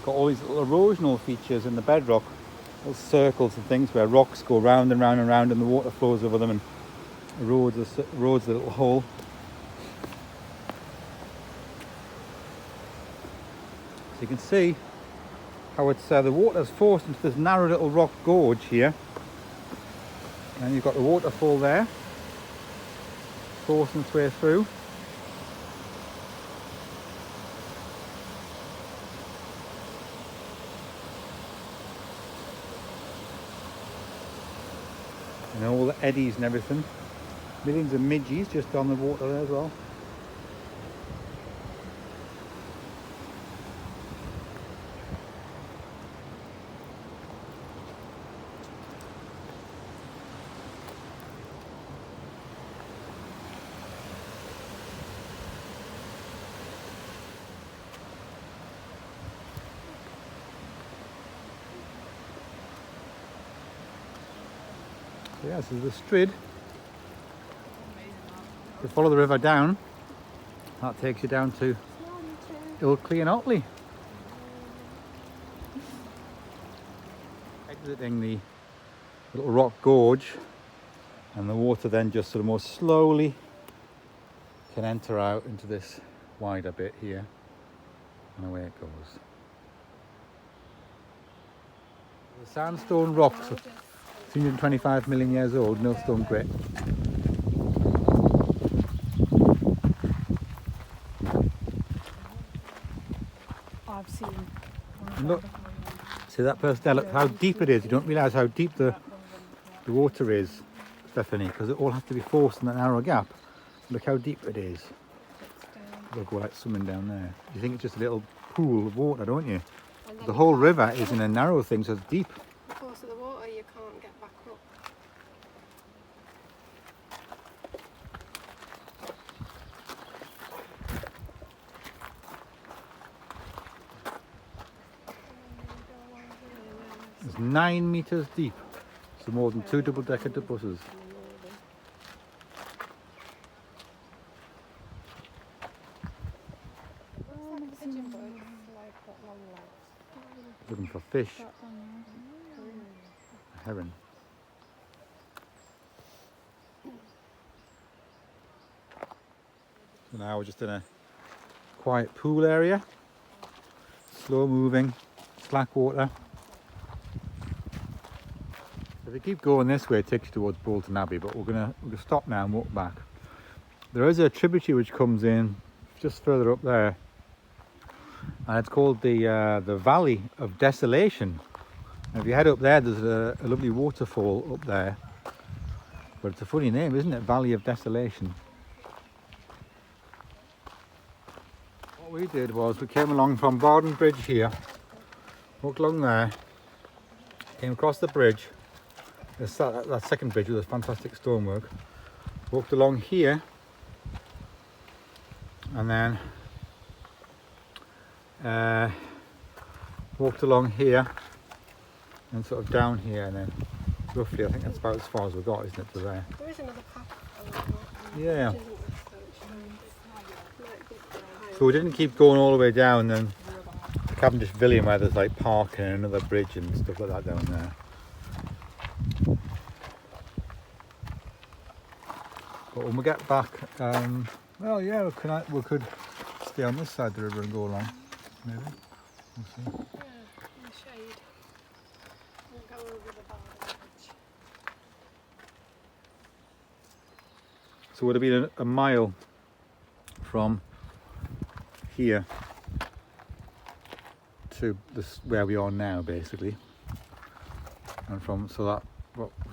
got all these little erosional features in the bedrock, little circles and things where rocks go round and round and round, and the water flows over them and erodes the little hole. So you can see how it's the water's forced into this narrow little rock gorge here, and you've got the waterfall there forcing its way through. And all the eddies and everything. Millions of midges just on the water there as well. So yeah, this is the Strid. If you follow the river down, that takes you down to Ilkley and Otley. Exiting the little rock gorge, and the water then just sort of more slowly can enter out into this wider bit here, and away it goes. The sandstone rocks, 325 million years old, millstone grit. I've seen. Look, see that person there, look how deep it is. You don't realise how deep the water is, Stephanie, because it all has to be forced in that narrow gap. Look how deep it is. They'll go like swimming down there. You think it's just a little pool of water, don't you? The whole river is in a narrow thing, so it's deep. The force of the water, you can't get back up. It's 9 metres deep, so more than 2 double-decker buses. Looking for fish. A heron. So now we're just in a quiet pool area. Slow moving, slack water. If we keep going this way, it takes you towards Bolton Abbey, but we're gonna stop now and walk back. There is a tributary which comes in just further up there, and it's called the Valley of Desolation. And if you head up there, there's a lovely waterfall up there, but it's a funny name, isn't it? Valley of Desolation. What we did was we came along from Bardon Bridge here, walked along there, came across the bridge, that second bridge with this fantastic stonework, walked along here, and then walked along here and sort of down here, and then roughly I think that's about as far as we got, isn't it, to there? There is another path. Yeah. So we didn't keep going all the way down then to Cavendish Villiam, where there's like parking and another bridge and stuff like that down there. But when we get back, well, yeah, we could stay on this side of the river and go along, maybe. We'll see. Yeah, in the shade. We'll go over the bridge. So it would have been a mile from here to this where we are now, basically, and from so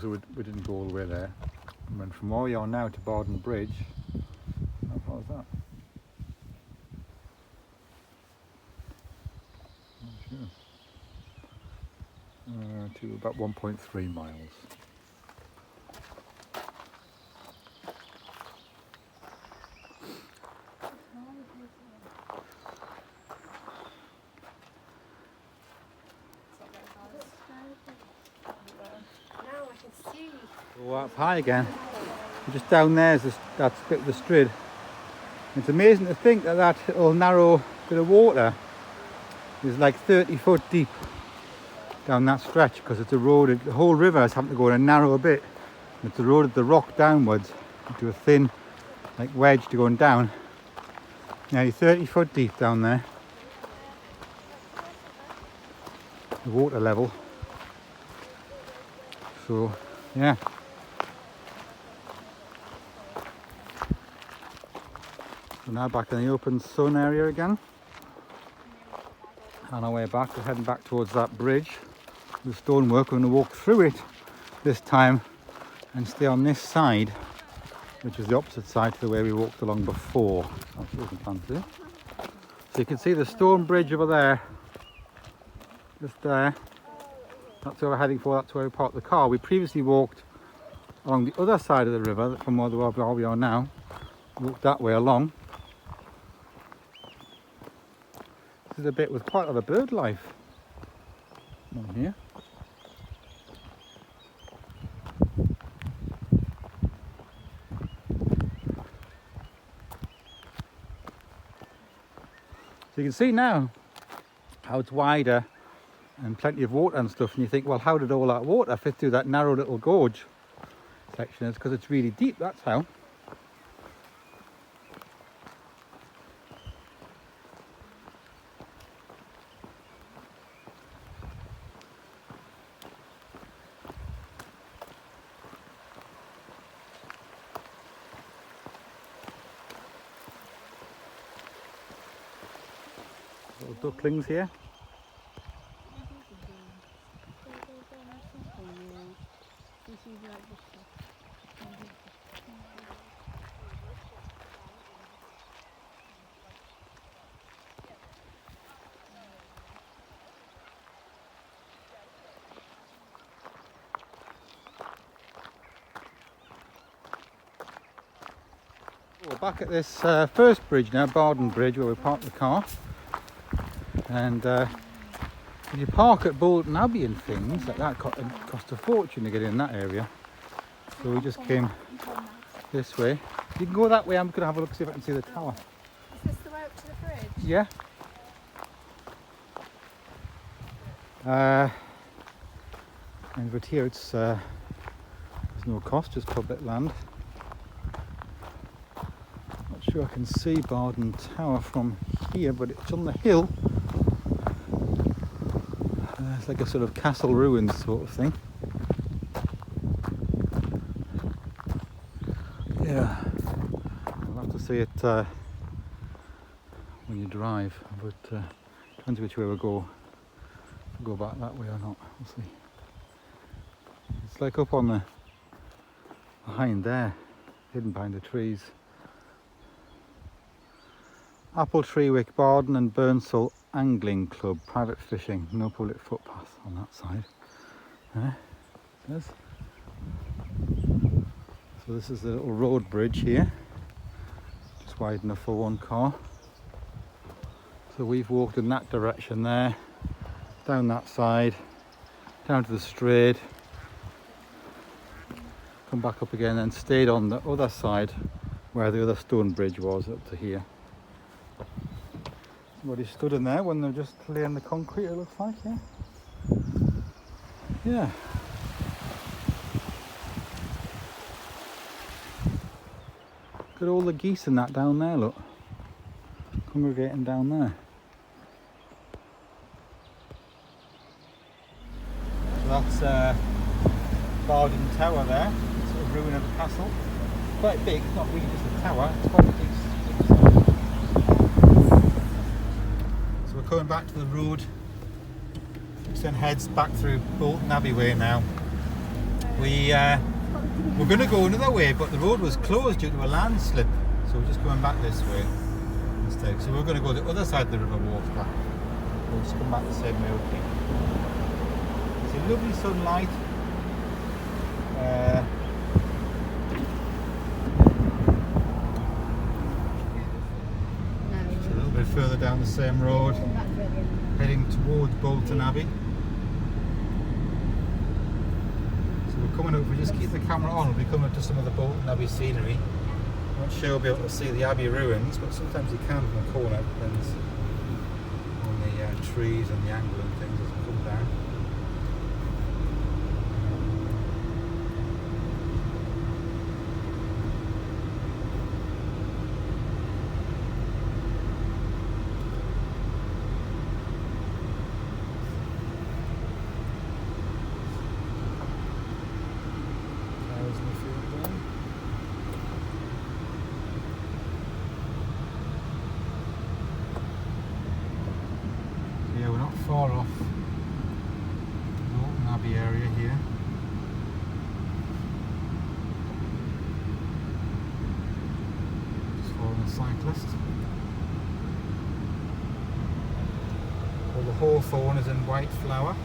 we didn't go all the way there. And then from where we are now to Bardon Bridge, how far is that? Not sure. To about 1.3 miles. Now I can see. Go up high again. Just down there is that bit of the Strid. It's amazing to think that little narrow bit of water is like 30 foot deep down that stretch, because it's eroded. The whole river has happened to go in a narrow bit. It's eroded the rock downwards into a thin like wedge to going down. Nearly 30 foot deep down there. The water level. So yeah. So now back in the open sun area again. On our way back, we're heading back towards that bridge. The stonework, we're going to walk through it this time and stay on this side, which is the opposite side to the way we walked along before. So that's what we plan to do. So you can see the stone bridge over there, just there. That's where we're heading for, that's where we parked the car. We previously walked along the other side of the river from where we are now. Walked that way along. This is a bit with quite a lot of bird life on here. So you can see now how it's wider and plenty of water and stuff, and you think, well, how did all that water fit through that narrow little gorge section? It's because it's really deep, that's how. Little ducklings here. We're back at this first bridge now, Barden Bridge, where we parked the car. And if you park at Bolton Abbey and things like that, it costs a fortune to get in that area. So we just came this way. You can go that way. I'm going to have a look, see if I can see the tower. Is this the way up to the bridge? Yeah. And but here it's there's no cost, just public land. Not sure I can see Barden Tower from here, but it's on the hill. It's like a sort of castle ruins sort of thing. Yeah, you'll have to see it when you drive, but depends which way we go. If we go back that way or not, we'll see. It's like up on the behind there, hidden behind the trees. Apple Tree Wick, Barden and Burnsall Angling Club, private fishing, no public footpath on that side. Yes. So this is the little road bridge here, just wide enough for one car. So we've walked in that direction there, down that side, down to the straight, come back up again and stayed on the other side where the other stone bridge was up to here. Somebody stood in there when they're just laying the concrete, it looks like, yeah. Yeah. Look at all the geese and that down there, look. Congregating down there. So that's Barden Tower there, sort of ruin of a castle. Quite big, it's not really just a tower, it's quite a big. So we're coming back to the road, which then heads back through Bolton Abbey Way now. We're going to go another way, but the road was closed due to a landslip, so we're just going back this way instead. So we're going to go the other side of the river, walk back. We'll just come back the same way up here. It's a lovely sunlight. So a little bit further down the same road, heading towards Bolton Abbey. We're coming up, if we just keep the camera on, we'll be coming up to some of the Bolton Abbey scenery. I'm not sure we'll be able to see the Abbey ruins, but sometimes you can from the corner, depends on the trees and the angle and things as we come down. There's the field there. Yeah, we're not far off the Alton Abbey area here. Just following a cyclist. Well, the hawthorn is in white flower.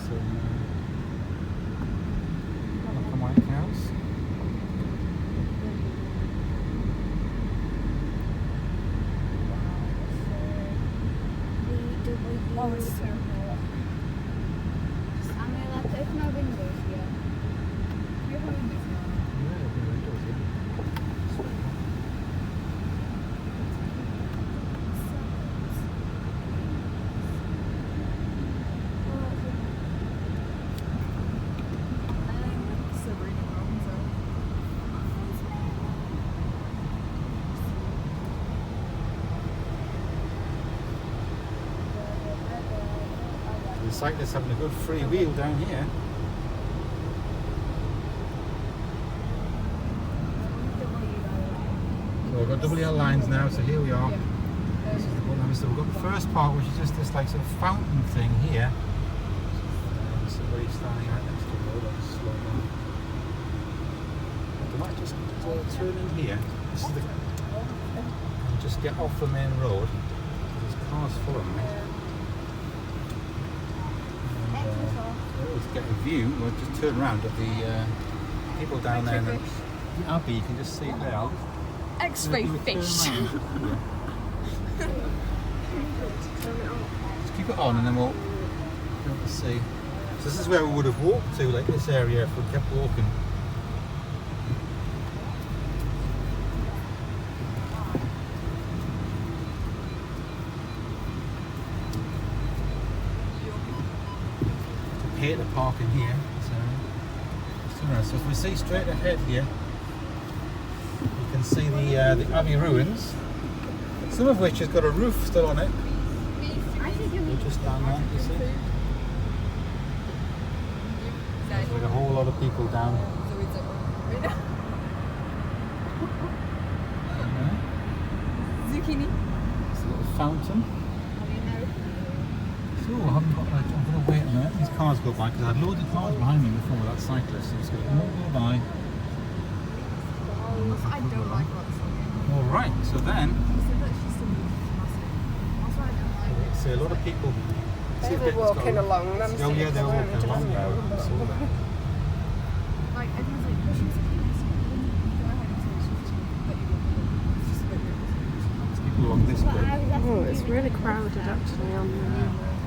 Some black and white cows. Oh, it's so cool. I mean, like, there's no windows here. You have windows here. Yeah, it'll be windows, yeah. The cyclists having a good free wheel down here. So we've got WL lines now, so here we are. This is the one. So we've got the first part, which is just this like sort of fountain thing here. So where he's standing right next to the road, I'll just slow down. I might just turn in here. This is the, and just get off the main road. There's cars following me. To get a view, we'll just turn around at the people down there. The Abbey, you can just see it there. I'll X-ray fish. Yeah. Just keep it on and then we'll be able to see. So this is where we would have walked to, like this area, if we kept walking. Here to park in here, so if we see straight ahead here, you can see the Abbey ruins, some of which has got a roof still on it. We're just down there, you see. There's like a whole lot of people down there. Zucchini. It's a little fountain. So I haven't got like, I'm going to wait a minute, these cars go by, because I had loads of cars behind me before with that cyclist, so I'm just going to go by. I don't like what's on Alright, so then, it. see a lot of people. They were walking along and I'm Oh yeah, they were walking along now. I saw that. Like, everyone's like, pushing go ahead and say but you it's just a bit There's people along this bit. Oh, it's really crowded actually on the...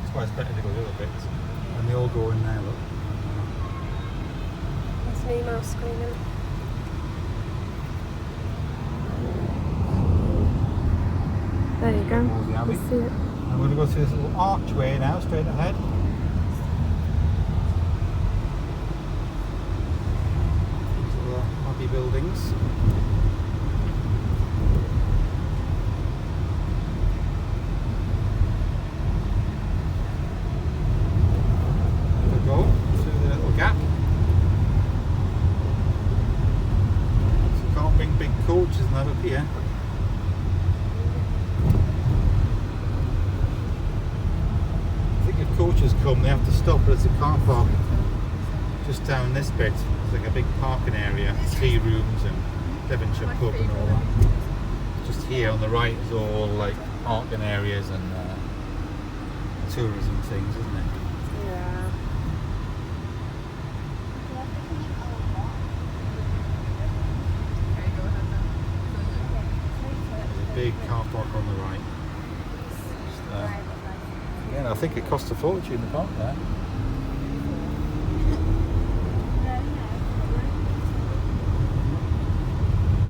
That's why it's better to go the other bit. And they all go in there, look. There's Nemo screaming. There you go. Towards the Abbey. You see it. And we're going to go through this little archway now, straight ahead. These little Abbey buildings. There we go, through the little gap. So you can't bring big coaches and that up here. If coaches come, they have to stop, but it's a car park just down this bit. It's like a big parking area, tea rooms and Devonshire pub and all that. Just here on the right is all like parking areas and tourism things, isn't it? Yeah. There's a big car park on the right. Just there. Again, I think it costs a fortune to park there.